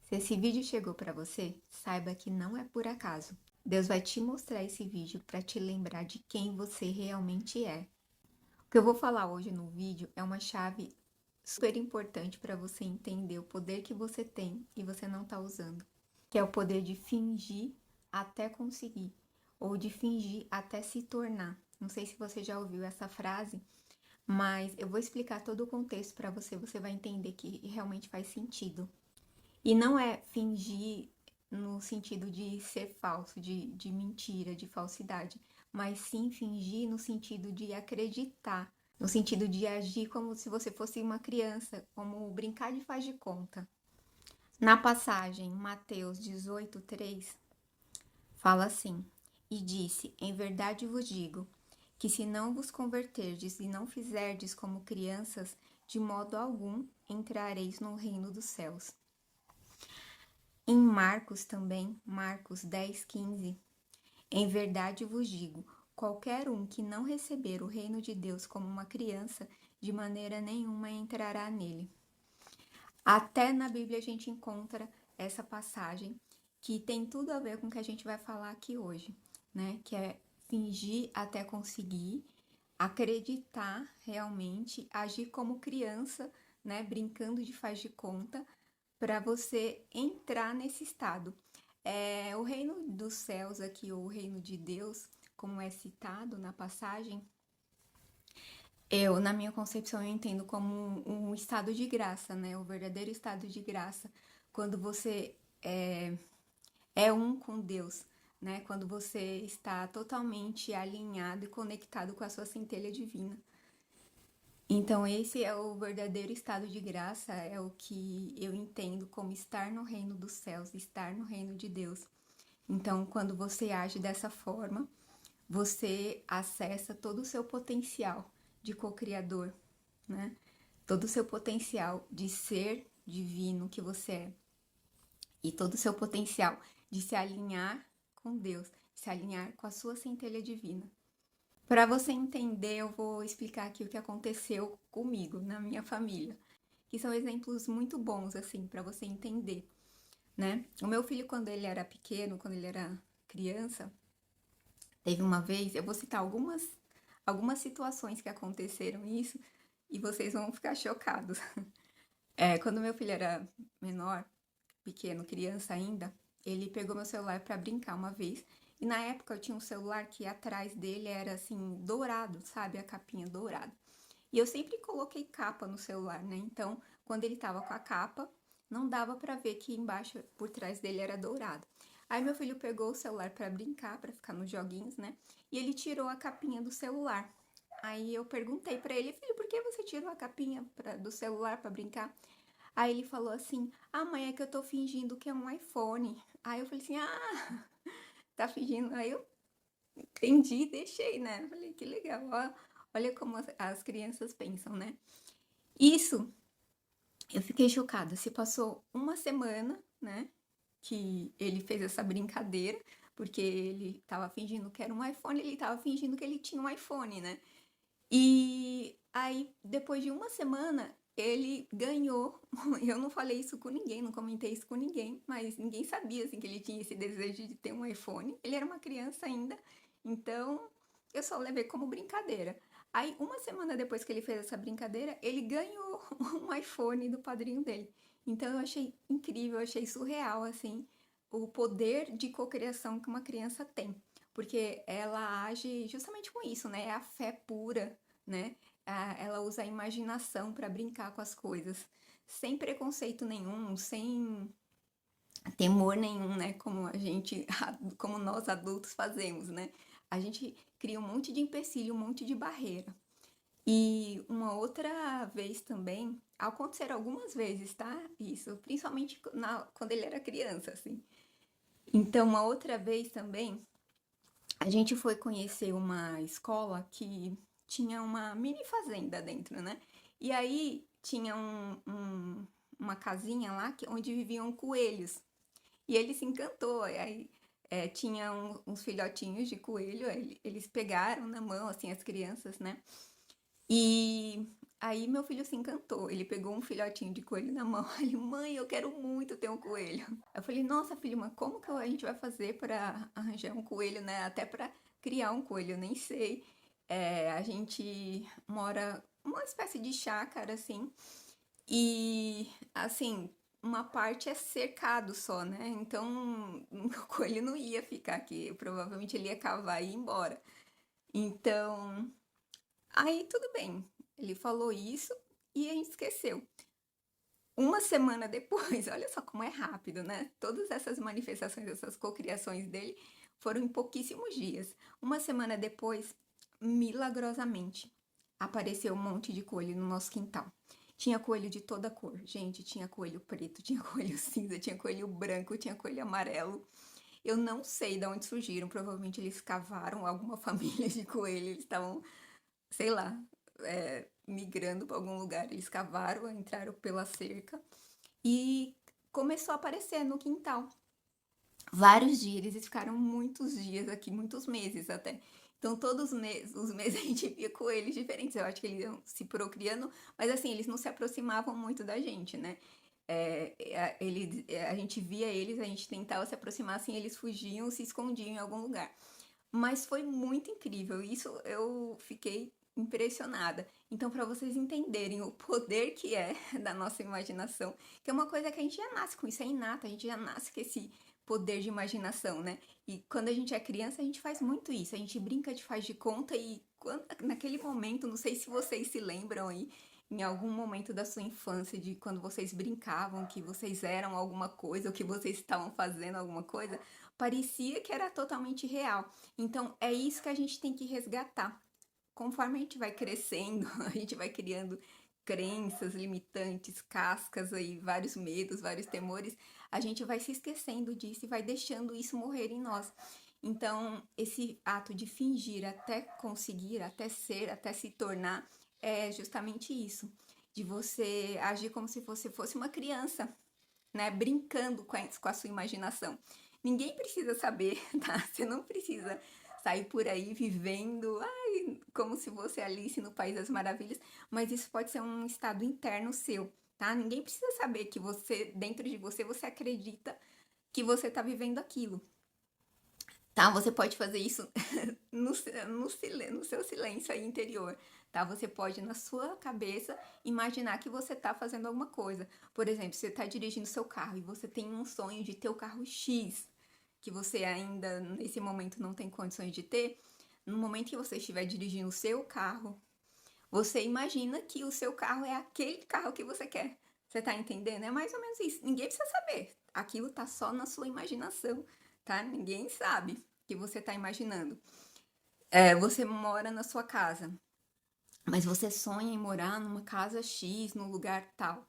Se esse vídeo chegou para você, saiba que não é por acaso. Deus vai te mostrar esse vídeo para te lembrar de quem você realmente é. O que eu vou falar hoje no vídeo é uma chave super importante para você entender o poder que você tem e você não está usando, que é o poder de fingir até conseguir, ou de fingir até se tornar. Não sei se você já ouviu essa frase, mas eu vou explicar todo o contexto para você, você vai entender que realmente faz sentido. E não é fingir no sentido de ser falso, de mentira, de falsidade, mas sim fingir no sentido de acreditar, no sentido de agir como se você fosse uma criança, como brincar de faz de conta. Na passagem, Mateus 18:3, fala assim: E disse: Em verdade vos digo, que se não vos converterdes e não fizerdes como crianças, de modo algum entrareis no reino dos céus. Em Marcos também, Marcos 10:15, em verdade vos digo, qualquer um que não receber o reino de Deus como uma criança, de maneira nenhuma entrará nele. Até na Bíblia a gente encontra essa passagem que tem tudo a ver com o que a gente vai falar aqui hoje, né? Que é fingir até conseguir, acreditar realmente, agir como criança, né? Brincando de faz de conta, para você entrar nesse estado. O reino dos céus aqui, ou o reino de Deus, como é citado na passagem, na minha concepção, eu entendo como um estado de graça, né? O verdadeiro estado de graça, quando você é um com Deus, né? Quando você está totalmente alinhado e conectado com a sua centelha divina. Então, esse é o verdadeiro estado de graça, é o que eu entendo como estar no reino dos céus, estar no reino de Deus. Então, quando você age dessa forma, você acessa todo o seu potencial de co-criador, né? Todo o seu potencial de ser divino que você é. E todo o seu potencial de se alinhar com Deus, se alinhar com a sua centelha divina. Para você entender, eu vou explicar aqui o que aconteceu comigo, na minha família, que são exemplos muito bons, assim, para você entender, né? O meu filho, quando ele era pequeno, quando ele era criança, teve uma vez, eu vou citar algumas situações que aconteceram isso e vocês vão ficar chocados. Quando meu filho era menor, pequeno, criança ainda, ele pegou meu celular para brincar uma vez. E na época eu tinha um celular que atrás dele era assim, dourado, sabe? A capinha dourada. E eu sempre coloquei capa no celular, né? Então, quando ele tava com a capa, não dava para ver que embaixo, por trás dele era dourado. Aí meu filho pegou o celular para brincar, para ficar nos joguinhos, né? E ele tirou a capinha do celular. Aí eu perguntei para ele, filho, por que você tirou a capinha do celular para brincar? Aí ele falou assim: Ah, mãe, é que eu tô fingindo que é um iPhone. Aí eu falei assim: Ah, tá fingindo. Aí eu entendi e deixei, né? Eu falei: Que legal, ó, olha como as crianças pensam, né? Isso, eu fiquei chocada. Se passou uma semana, né? Que ele fez essa brincadeira, porque ele tava fingindo que era um iPhone, ele tava fingindo que ele tinha um iPhone, né? E aí, depois de uma semana, ele ganhou. Eu não falei isso com ninguém, não comentei isso com ninguém, mas ninguém sabia assim que ele tinha esse desejo de ter um iPhone. Ele era uma criança ainda, então eu só levei como brincadeira. Aí, uma semana depois que ele fez essa brincadeira, ele ganhou um iPhone do padrinho dele. Então eu achei incrível, eu achei surreal assim o poder de cocriação que uma criança tem, porque ela age justamente com isso, né? É a fé pura, né? Ela usa a imaginação para brincar com as coisas, sem preconceito nenhum, sem temor nenhum, né? Como nós adultos fazemos, né? A gente cria um monte de empecilho, um monte de barreira. E uma outra vez também, aconteceram algumas vezes, tá? Isso, principalmente quando ele era criança, assim. Então, uma outra vez também, a gente foi conhecer uma escola que tinha uma mini fazenda dentro, né? E aí tinha uma casinha lá onde viviam coelhos. E ele se encantou. E aí tinha uns filhotinhos de coelho, eles pegaram na mão, assim, as crianças, né? E Aí meu filho se encantou. Ele pegou um filhotinho de coelho na mão. Ele, mãe, eu quero muito ter um coelho. Eu falei, nossa, filho, mas como que a gente vai fazer para arranjar um coelho, né? Até para criar um coelho, eu nem sei. A gente mora uma espécie de chácara, assim, e assim, uma parte é cercado só, né? Então o coelho não ia ficar aqui. Provavelmente ele ia cavar e ir embora. Então, aí tudo bem. Ele falou isso e a gente esqueceu. Uma semana depois, olha só como é rápido, né? Todas essas manifestações, essas cocriações dele foram em pouquíssimos dias. Uma semana depois, milagrosamente, apareceu um monte de coelho no nosso quintal. Tinha coelho de toda cor, gente. Tinha coelho preto, tinha coelho cinza, tinha coelho branco, tinha coelho amarelo. Eu não sei de onde surgiram. Provavelmente eles cavaram alguma família de coelho. Eles estavam, sei lá, migrando para algum lugar. Eles cavaram, entraram pela cerca e começou a aparecer no quintal. Vários dias, eles ficaram muitos dias aqui, muitos meses até. Então, todos os meses a gente via coelhos diferentes. Eu acho que eles iam se procriando, mas assim, eles não se aproximavam muito da gente, né? A gente via eles, a gente tentava se aproximar, assim, eles fugiam, se escondiam em algum lugar. Mas foi muito incrível. Isso eu fiquei impressionada. Então, para vocês entenderem o poder que é da nossa imaginação, que é uma coisa que a gente já nasce com, isso é inato, a gente já nasce com esse poder de imaginação, né? E quando a gente é criança, a gente faz muito isso. A gente brinca de faz de conta e naquele momento, não sei se vocês se lembram aí, em algum momento da sua infância, de quando vocês brincavam, que vocês eram alguma coisa, ou que vocês estavam fazendo alguma coisa, parecia que era totalmente real. Então, é isso que a gente tem que resgatar. Conforme a gente vai crescendo, a gente vai criando crenças limitantes, cascas aí, vários medos, vários temores, a gente vai se esquecendo disso e vai deixando isso morrer em nós. Então, esse ato de fingir até conseguir, até ser, até se tornar, é justamente isso. De você agir como se você fosse uma criança, né? Brincando com a sua imaginação. Ninguém precisa saber, tá? Você não precisa sair por aí vivendo, ai, como se fosse Alice no País das Maravilhas, mas isso pode ser um estado interno seu, tá? Ninguém precisa saber que você, dentro de você, você acredita que você tá vivendo aquilo, tá? Você pode fazer isso no seu silêncio aí interior, tá? Você pode, na sua cabeça, imaginar que você tá fazendo alguma coisa. Por exemplo, você tá dirigindo seu carro e você tem um sonho de ter o carro X, que você ainda, nesse momento, não tem condições de ter. No momento que você estiver dirigindo o seu carro, você imagina que o seu carro é aquele carro que você quer. Você tá entendendo? É mais ou menos isso. Ninguém precisa saber. Aquilo tá só na sua imaginação, tá? Ninguém sabe que você tá imaginando. Você mora na sua casa, mas você sonha em morar numa casa X, num lugar tal.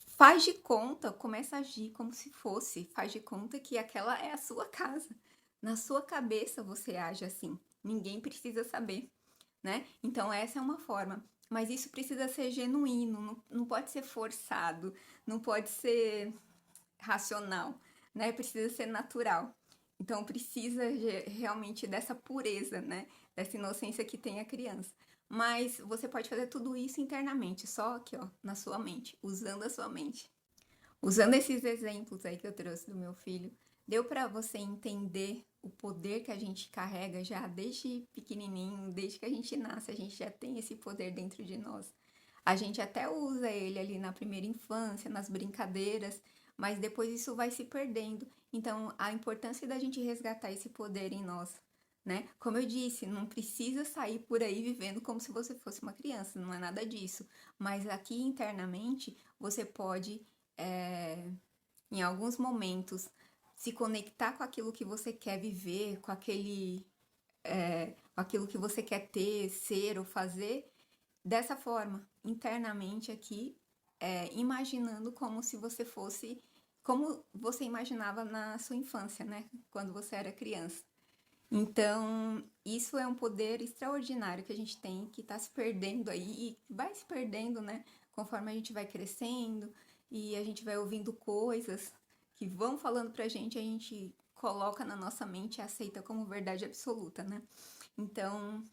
Faz de conta, começa a agir como se fosse, faz de conta que aquela é a sua casa. Na sua cabeça você age assim. Ninguém precisa saber, né? Então essa é uma forma. Mas isso precisa ser genuíno, não pode ser forçado, não pode ser racional, né? Precisa ser natural. Então precisa realmente dessa pureza, né? Dessa inocência que tem a criança. Mas você pode fazer tudo isso internamente, só aqui, ó, na sua mente, usando a sua mente. Usando esses exemplos aí que eu trouxe do meu filho, deu para você entender o poder que a gente carrega já desde pequenininho, desde que a gente nasce, a gente já tem esse poder dentro de nós. A gente até usa ele ali na primeira infância, nas brincadeiras, mas depois isso vai se perdendo. Então, a importância da gente resgatar esse poder em nós, né? Como eu disse, não precisa sair por aí vivendo como se você fosse uma criança, não é nada disso. Mas aqui internamente, você pode, é, em alguns momentos, se conectar com aquilo que você quer viver, com aquilo que você quer ter, ser ou fazer, dessa forma, internamente aqui, imaginando como se você fosse, como você imaginava na sua infância, né? Quando você era criança. Então, isso é um poder extraordinário que a gente tem, que está se perdendo aí, e vai se perdendo, né? Conforme a gente vai crescendo e a gente vai ouvindo coisas que vão falando pra gente, a gente coloca na nossa mente e aceita como verdade absoluta, né? Então,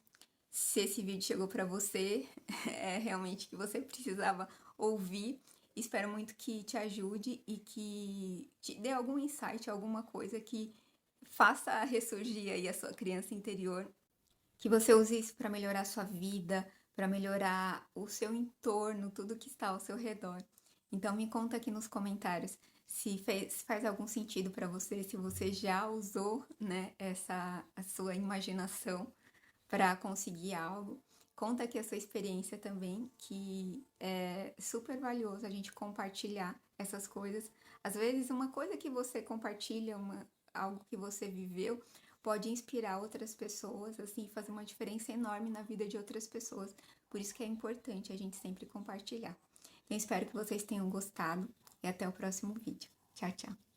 Se esse vídeo chegou para você, é realmente que você precisava ouvir. Espero muito que te ajude e que te dê algum insight, alguma coisa que faça ressurgir aí a sua criança interior, que você use isso para melhorar a sua vida, para melhorar o seu entorno, tudo que está ao seu redor. Então me conta aqui nos comentários se faz algum sentido para você, se você já usou, né, a sua imaginação para conseguir algo. Conta aqui a sua experiência também, que é super valioso a gente compartilhar essas coisas. Às vezes, uma coisa que você compartilha, algo que você viveu, pode inspirar outras pessoas, assim, fazer uma diferença enorme na vida de outras pessoas. Por isso que é importante a gente sempre compartilhar. Então, espero que vocês tenham gostado e até o próximo vídeo. Tchau, tchau.